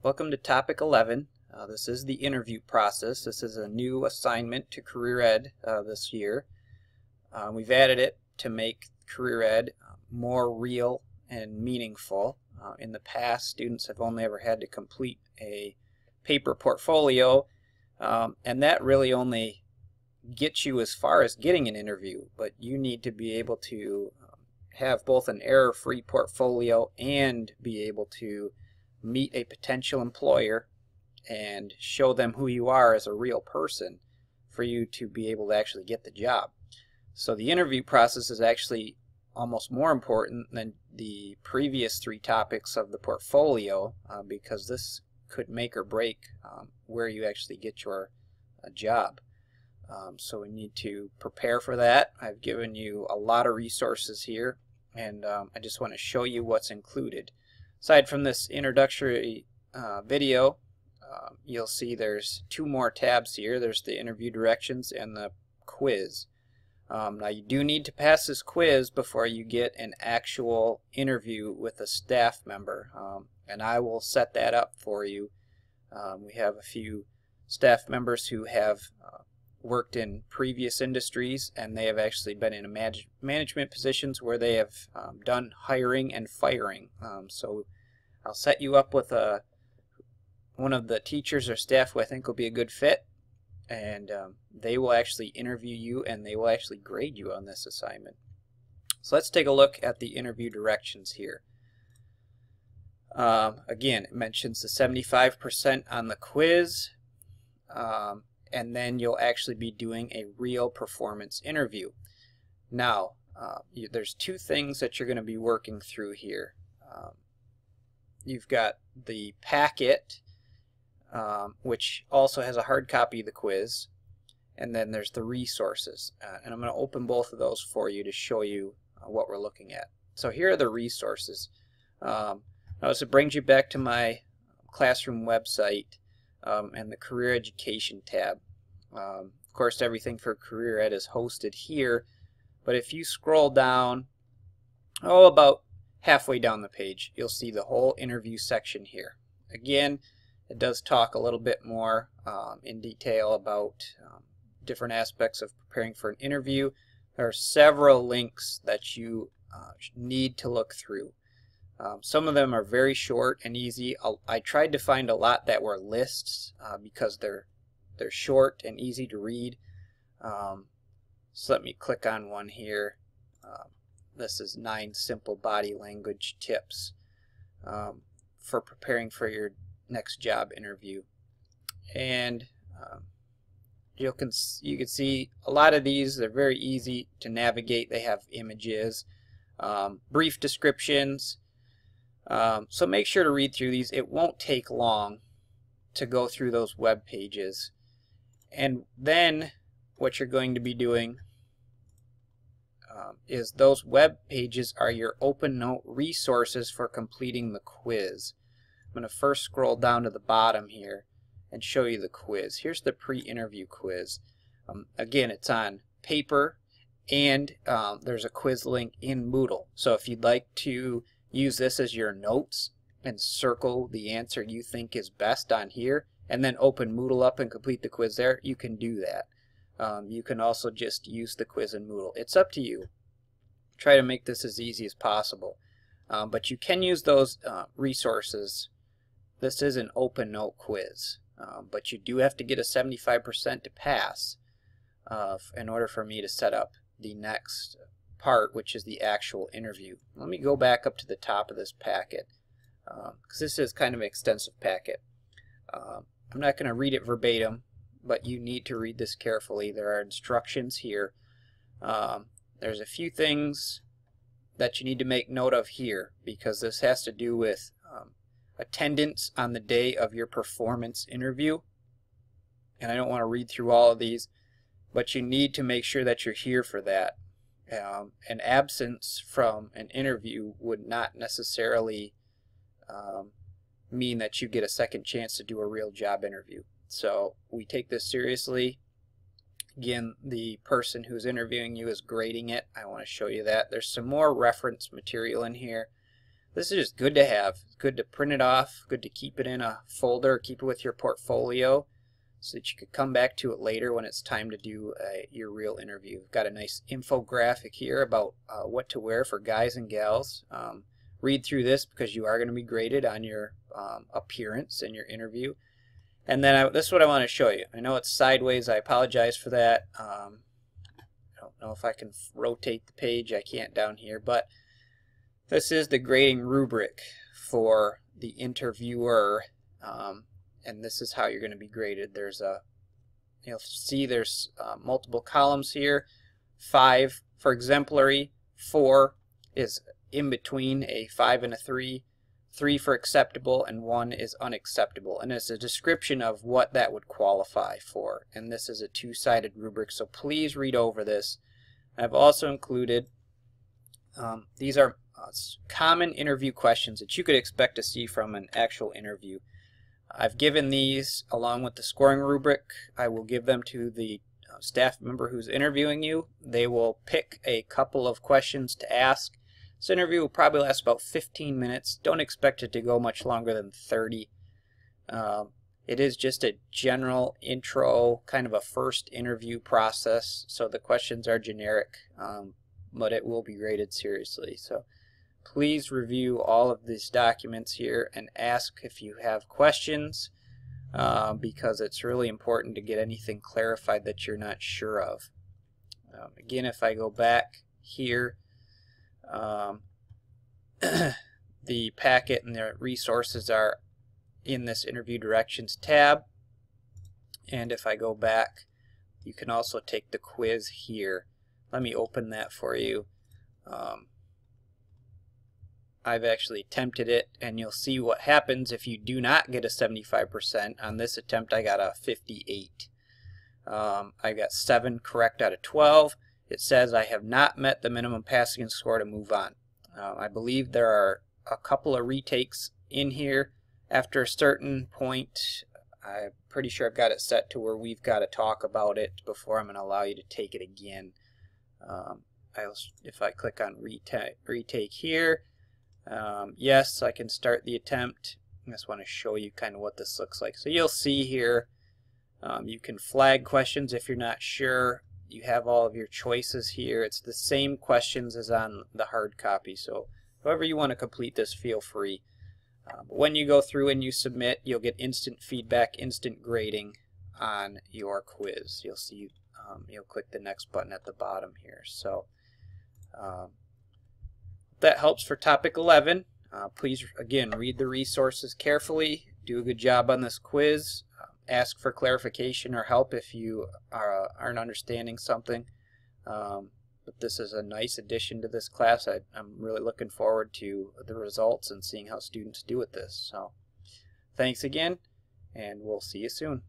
Welcome to topic 11. This is the interview process. This is a new assignment to Career Ed this year. We've added it to make Career Ed more real and meaningful. In the past, students have only ever had to complete a paper portfolio, and that really only gets you as far as getting an interview, but you need to be able to have both an error-free portfolio and be able to meet a potential employer and show them who you are as a real person for you to be able to actually get the job. So the interview process is actually almost more important than the previous three topics of the portfolio because this could make or break where you actually get your job. So we need to prepare for that. I've given you a lot of resources here, and I just want to show you what's included. Aside from this introductory video, you'll see there's two more tabs here. There's the interview directions and the quiz. Now you do need to pass this quiz before you get an actual interview with a staff member, and I will set that up for you. We have a few staff members who have worked in previous industries, and they have actually been in management positions where they have done hiring and firing. So I'll set you up with one of the teachers or staff who I think will be a good fit, and they will actually interview you and they will actually grade you on this assignment. So let's take a look at the interview directions here. Again, it mentions the 75% on the quiz, and then you'll actually be doing a real performance interview. Now, there's two things that you're going to be working through here. You've got the packet, which also has a hard copy of the quiz, and then there's the resources. And I'm going to open both of those for you to show you what we're looking at. So here are the resources. Notice it brings you back to my classroom website and the Career Education tab. Of course, everything for Career Ed is hosted here, but if you scroll down, about halfway down the page, you'll see the whole interview section here. Again, it does talk a little bit more in detail about different aspects of preparing for an interview. There are several links that you need to look through. Some of them are very short and easy. I tried to find a lot that were lists because they're short and easy to read. So let me click on one here. This is 9 simple body language tips for preparing for your next job interview. And you can see a lot of these. They're very easy to navigate. They have images, brief descriptions. So make sure to read through these. It won't take long to go through those web pages. And then what you're going to be doing is those web pages are your OpenNote resources for completing the quiz. I'm going to first scroll down to the bottom here and show you the quiz. Here's the pre-interview quiz. Again, it's on paper, and there's a quiz link in Moodle. So if you'd like to use this as your notes and circle the answer you think is best on here, and then open Moodle up and complete the quiz there, you can do that. You can also just use the quiz in Moodle. It's up to you. Try to make this as easy as possible. But you can use those resources. This is an OpenNote quiz, but you do have to get a 75% to pass in order for me to set up the next part, which is the actual interview. Let me go back up to the top of this packet because this is kind of an extensive packet. I'm not going to read it verbatim, but you need to read this carefully. There are instructions here. There's a few things that you need to make note of here because this has to do with attendance on the day of your performance interview. And I don't want to read through all of these, but you need to make sure that you're here for that. An absence from an interview would not necessarily mean that you get a second chance to do a real job interview. So we take this seriously. Again, the person who's interviewing you is grading it. I want to show you that. There's some more reference material in here. This is just good to have. It's good to print it off, good to keep it in a folder, keep it with your portfolio so that you could come back to it later when it's time to do your real interview. We've got a nice infographic here about what to wear for guys and gals. Read through this because you are going to be graded on your appearance in your interview. And then this is what I want to show you. I know it's sideways. I apologize for that. I don't know if I can rotate the page. I can't down here, but this is the grading rubric for the interviewer, and this is how you're going to be graded. You'll see there's multiple columns here. 5 for exemplary, 4 is in between a 5 and a 3, 3 for acceptable, and 1 is unacceptable. And it's a description of what that would qualify for. And this is a two-sided rubric, so please read over this. I've also included, these are common interview questions that you could expect to see from an actual interview. I've given these along with the scoring rubric. I will give them to the staff member who's interviewing you. They will pick a couple of questions to ask. This interview will probably last about 15 minutes. Don't expect it to go much longer than 30. It is just a general intro, kind of a first interview process, so the questions are generic, but it will be graded seriously. So please review all of these documents here and ask if you have questions, because it's really important to get anything clarified that you're not sure of. Again, if I go back here, the packet and the resources are in this interview directions tab, and if I go back, you can also take the quiz here. Let me open that for you. I've actually attempted it, and you'll see what happens if you do not get a 75%. On this attempt I got a 58. I got 7 correct out of 12. It says I have not met the minimum passing score to move on. I believe there are a couple of retakes in here. After a certain point, I'm pretty sure I've got it set to where we've got to talk about it before I'm going to allow you to take it again. If I click on retake here, yes, I can start the attempt. I just want to show you kind of what this looks like. So you'll see here, you can flag questions if you're not sure. You have all of your choices here. It's the same questions as on the hard copy, so however you want to complete this, feel free. But when you go through and you submit, you'll get instant feedback, instant grading on your quiz. You'll see, you'll click the next button at the bottom here. So that helps for topic 11. Please, again, read the resources carefully. Do a good job on this quiz. Ask for clarification or help if you aren't understanding something. But this is a nice addition to this class. I'm really looking forward to the results and seeing how students do with this. So thanks again, and we'll see you soon.